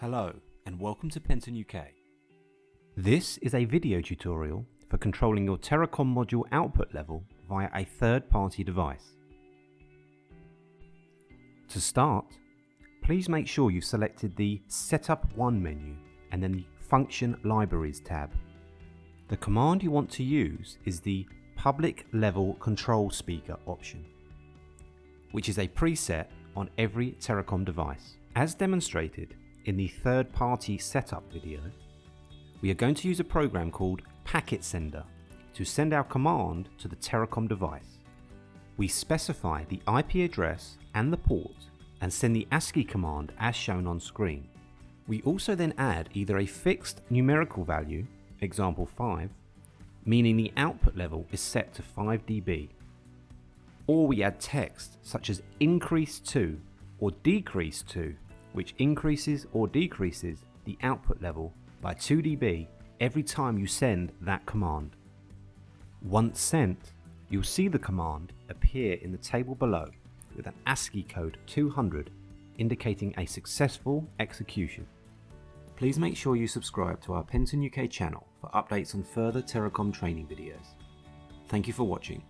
Hello and welcome to Penton UK. This is a video tutorial for controlling your TERRACOM module output level via a third-party device. To start, please make sure you've selected the Setup 1 menu and then the Function Libraries tab. The command you want to use is the Public Level Control Speaker option, which is a preset on every TERRACOM device. As demonstrated in the third-party setup video, we are going to use a program called Packet Sender to send our command to the TERRACOM device. We specify the IP address and the port and send the ASCII command as shown on screen. We also then add either a fixed numerical value, example 5, meaning the output level is set to 5 dB, or we add text such as increase to or decrease to, which increases or decreases the output level by 2 dB every time you send that command. Once sent, you'll see the command appear in the table below with an ASCII code 200 indicating a successful execution. Please make sure you subscribe to our Penton UK channel for updates on further TERRACOM training videos. Thank you for watching.